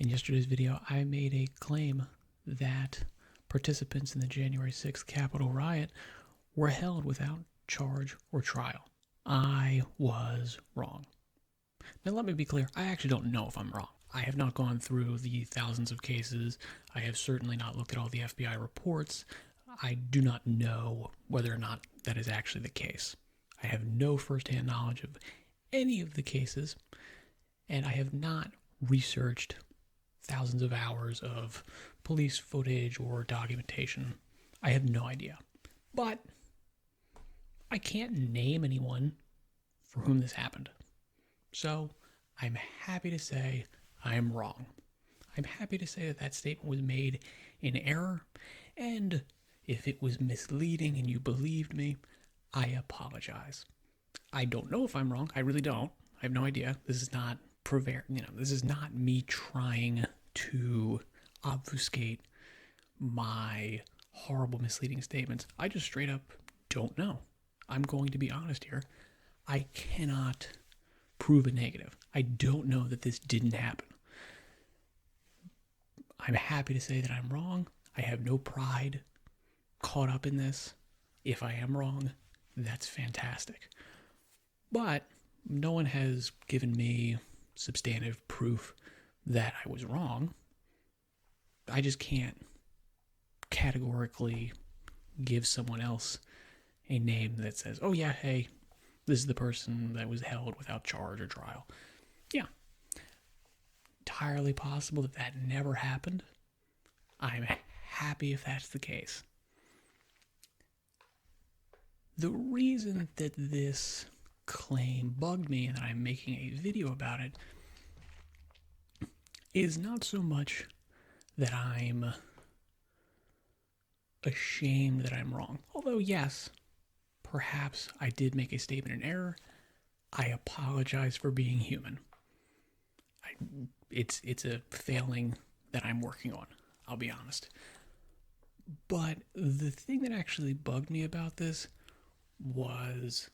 In yesterday's video, I made a claim that participants in the January 6th Capitol riot were held without charge or trial. I was wrong. Now, let me be clear, I actually don't know if I'm wrong. I have not gone through the thousands of cases. I have certainly not looked at all the FBI reports. I do not know whether or not that is actually the case. I have no firsthand knowledge of any of the cases, and I have not researched thousands of hours of police footage or documentation. I have no idea. But I can't name anyone for whom this happened. So I'm happy to say I'm wrong. I'm happy to say that that statement was made in error, and if it was misleading and you believed me, I apologize. I don't know if I'm wrong. I really don't. I have no idea. This is not this is not me trying to obfuscate my horrible misleading statements. I just straight up don't know. I'm going to be honest here. I cannot prove a negative. I don't know that this didn't happen. I'm happy to say that I'm wrong. I have no pride caught up in this. If I am wrong, that's fantastic. But no one has given me substantive proof that I was wrong. I just can't categorically give someone else a name that says, oh yeah, hey, this is the person that was held without charge or trial. Yeah. Entirely possible that that never happened. I'm happy if that's the case. The reason that this claim bugged me and that I'm making a video about it is not so much that I'm ashamed that I'm wrong. Although, yes, perhaps I did make a statement in error. I apologize for being human. It's a failing that I'm working on, I'll be honest. But the thing that actually bugged me about this was,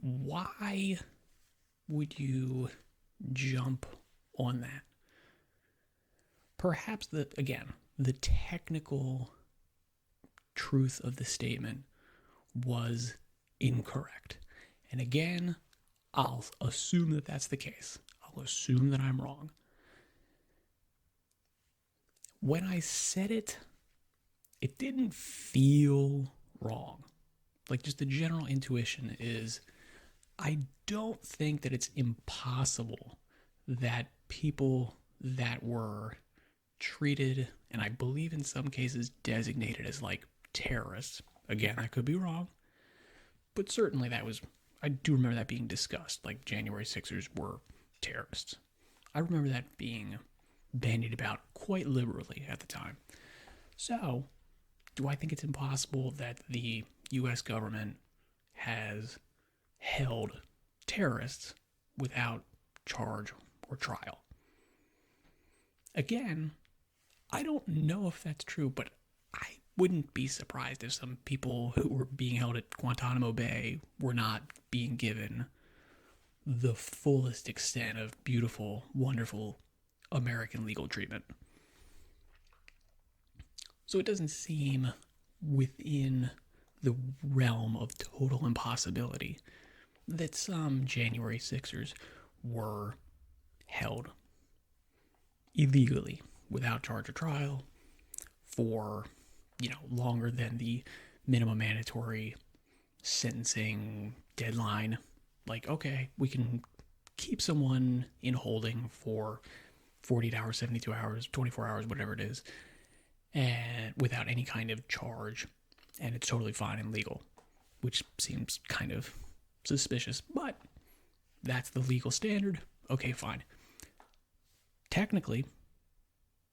why would you jump on that? Perhaps the technical truth of the statement was incorrect. And again, I'll assume that that's the case. I'll assume that I'm wrong. When I said it, it didn't feel wrong. Like, just the general intuition is, I don't think that it's impossible that people that were treated, and I believe in some cases designated as like terrorists, again, I could be wrong, but certainly I do remember that being discussed, like January 6ers were terrorists. I remember that being bandied about quite liberally at the time. So, do I think it's impossible that the U.S. government has held terrorists without charge or trial? Again, I don't know if that's true, but I wouldn't be surprised if some people who were being held at Guantanamo Bay were not being given the fullest extent of beautiful, wonderful American legal treatment. So it doesn't seem within the realm of total impossibility that some January 6ers were held illegally without charge or trial for, longer than the minimum mandatory sentencing deadline. Like, okay, we can keep someone in holding for 48 hours, 72 hours, 24 hours, whatever it is, and without any kind of charge, and it's totally fine and legal, which seems kind of suspicious, but that's the legal standard. Okay, fine. Technically,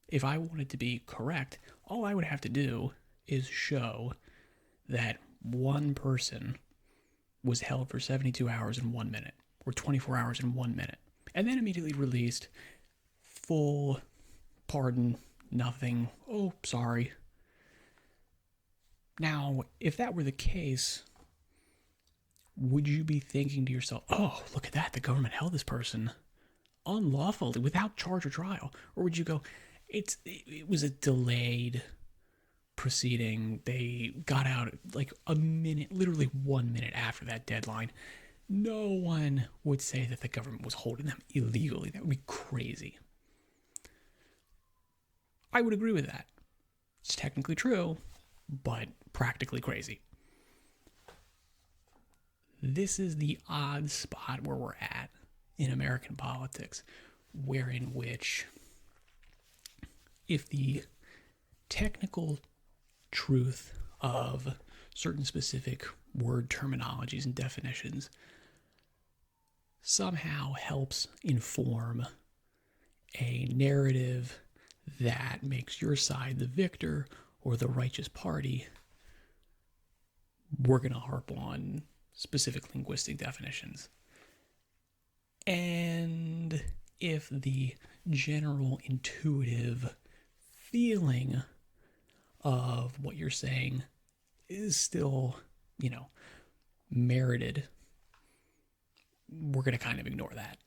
if I wanted to be correct, all I would have to do is show that one person was held for 72 hours and 1 minute, or 24 hours and 1 minute, and then immediately released, full pardon, nothing, oh, sorry. Now, if that were the case, would you be thinking to yourself, oh, look at that, the government held this person unlawfully without charge or trial? Or would you go, it was a delayed proceeding. They got out like a minute, literally 1 minute after that deadline. No one would say that the government was holding them illegally. That would be crazy. I would agree with that. It's technically true, but practically crazy. This is the odd spot where we're at in American politics, wherein which if the technical truth of certain specific word terminologies and definitions somehow helps inform a narrative that makes your side the victor or the righteous party, we're going to harp on specific linguistic definitions. And if the general intuitive feeling of what you're saying is still, merited, we're going to kind of ignore that.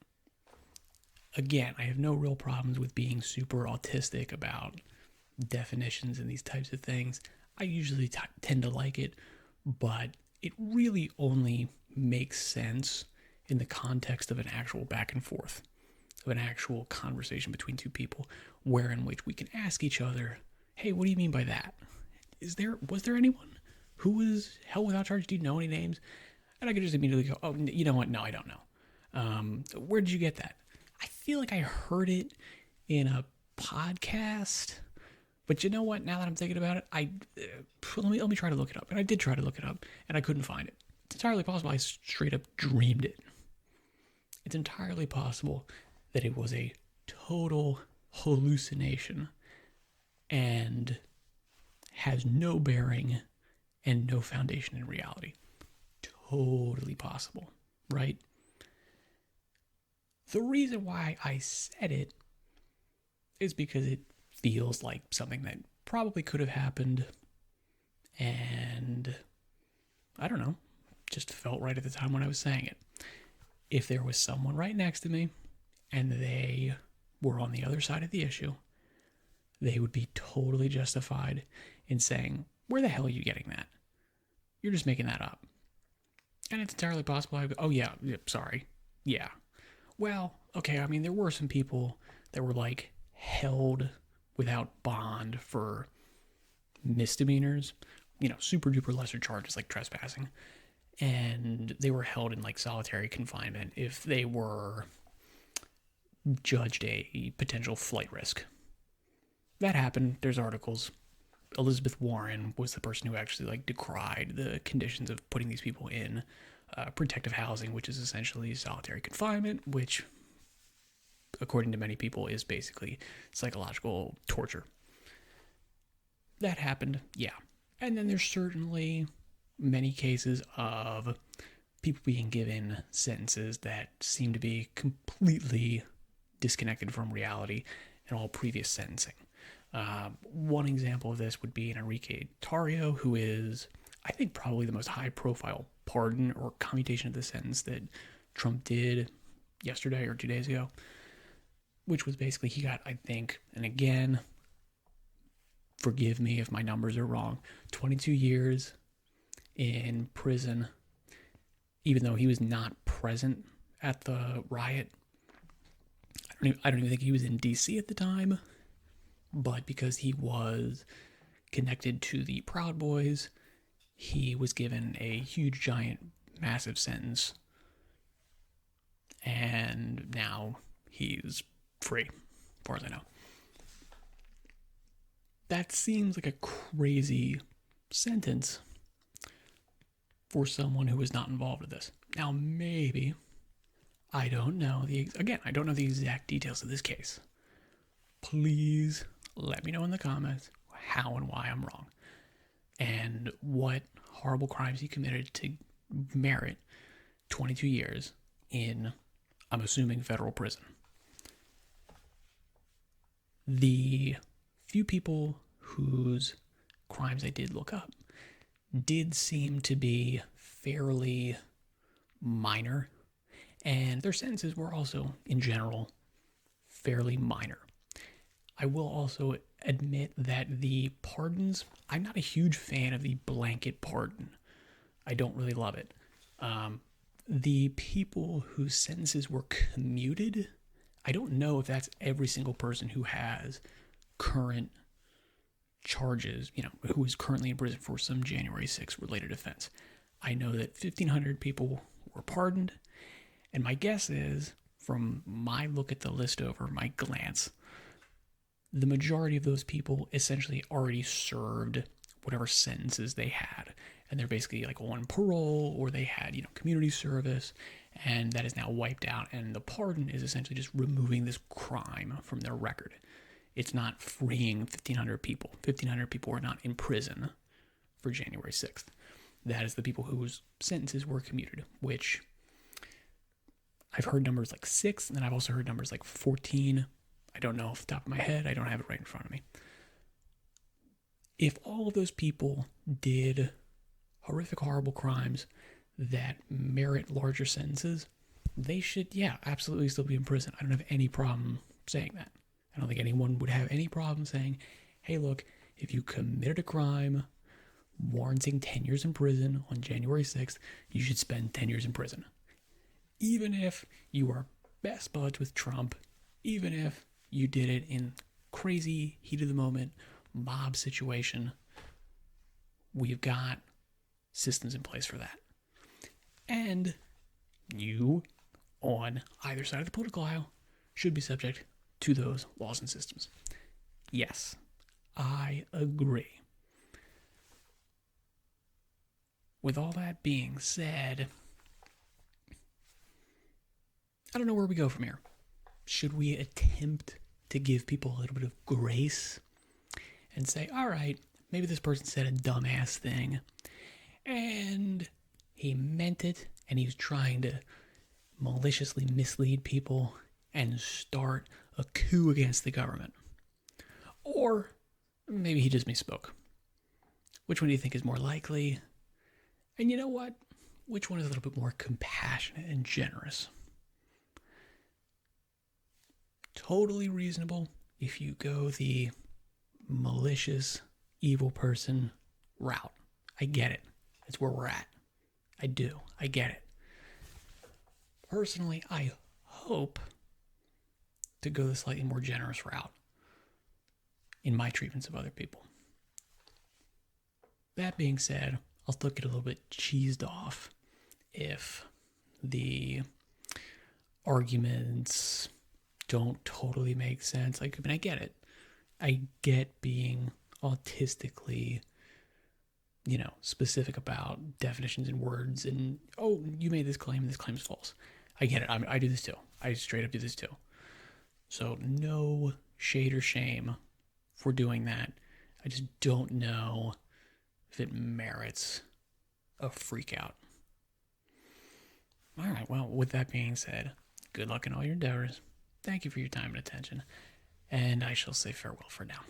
Again, I have no real problems with being super autistic about definitions and these types of things. I usually tend to like it, but it really only makes sense in the context of an actual back and forth, of an actual conversation between two people, wherein which we can ask each other, hey, what do you mean by that? Was there anyone who was held without charge? Do you know any names? And I could just immediately go, oh, you know what? No, I don't know. Where did you get that? I feel like I heard it in a podcast, but you know what? Now that I'm thinking about it, let me try to look it up. And I did try to look it up, and I couldn't find it. It's entirely possible I straight up dreamed it. It's entirely possible that it was a total hallucination and has no bearing and no foundation in reality. Totally possible, right? The reason why I said it is because it feels like something that probably could have happened, and I don't know, just felt right at the time when I was saying it. If there was someone right next to me and they were on the other side of the issue, they would be totally justified in saying, where the hell are you getting that? You're just making that up. And it's entirely possible I go, oh yeah, sorry. Yeah. Well, okay, I mean, there were some people that were like held without bond for misdemeanors, super duper lesser charges like trespassing. And they were held in like solitary confinement if they were judged a potential flight risk. That happened. There's articles. Elizabeth Warren was the person who actually like decried the conditions of putting these people in protective housing, which is essentially solitary confinement, which, according to many people, is basically psychological torture. That happened, yeah. And then there's certainly many cases of people being given sentences that seem to be completely disconnected from reality and all previous sentencing. One example of this would be Enrique Tarrio, who is, I think, probably the most high-profile pardon or commutation of the sentence that Trump did yesterday or 2 days ago, which was basically he got, I think, and again, forgive me if my numbers are wrong, 22 years in prison, even though he was not present at the riot. I don't even think he was in D.C. at the time, but because he was connected to the Proud Boys, he was given a huge, giant, massive sentence, and now he's free, as far as I know. That seems like a crazy sentence for someone who was not involved with this. Now, maybe, I don't know I don't know the exact details of this case. Please let me know in the comments how and why I'm wrong, and what horrible crimes he committed to merit 22 years in, I'm assuming, federal prison. The few people whose crimes I did look up did seem to be fairly minor, and their sentences were also, in general, fairly minor. I will also admit that the pardons, I'm not a huge fan of the blanket pardon. I don't really love it. The people whose sentences were commuted, I don't know if that's every single person who has current charges, who is currently in prison for some January 6th related offense. I know that 1,500 people were pardoned, and my guess is, from my look at the list over, my glance, the majority of those people essentially already served whatever sentences they had. And they're basically like on parole, or they had, community service, and that is now wiped out. And the pardon is essentially just removing this crime from their record. It's not freeing 1,500 people. 1,500 people are not in prison for January 6th. That is the people whose sentences were commuted, which I've heard numbers like 6, and then I've also heard numbers like 14. I don't know off the top of my head. I don't have it right in front of me. If all of those people did horrific, horrible crimes that merit larger sentences, they should, absolutely still be in prison. I don't have any problem saying that. I don't think anyone would have any problem saying, hey, look, if you committed a crime warranting 10 years in prison on January 6th, you should spend 10 years in prison. Even if you are best buds with Trump, even if you did it in crazy, heat of the moment, mob situation, we've got systems in place for that. And you, on either side of the political aisle, should be subject to those laws and systems. Yes, I agree. With all that being said, I don't know where we go from here. Should we attempt to give people a little bit of grace and say, all right, maybe this person said a dumbass thing and he meant it and he was trying to maliciously mislead people and start a coup against the government? Or maybe he just misspoke. Which one do you think is more likely? And you know what? Which one is a little bit more compassionate and generous? Totally reasonable if you go the malicious, evil person route. I get it. It's where we're at. I do. I get it. Personally, I hope to go the slightly more generous route in my treatments of other people. That being said, I'll still get a little bit cheesed off if the arguments don't totally make sense. I get it. I get being autistically, specific about definitions and words and, oh, you made this claim and this claim is false. I get it. I do this too. I straight up do this too. So no shade or shame for doing that. I just don't know if it merits a freak out. All right, well, with that being said, good luck in all your endeavors. Thank you for your time and attention, and I shall say farewell for now.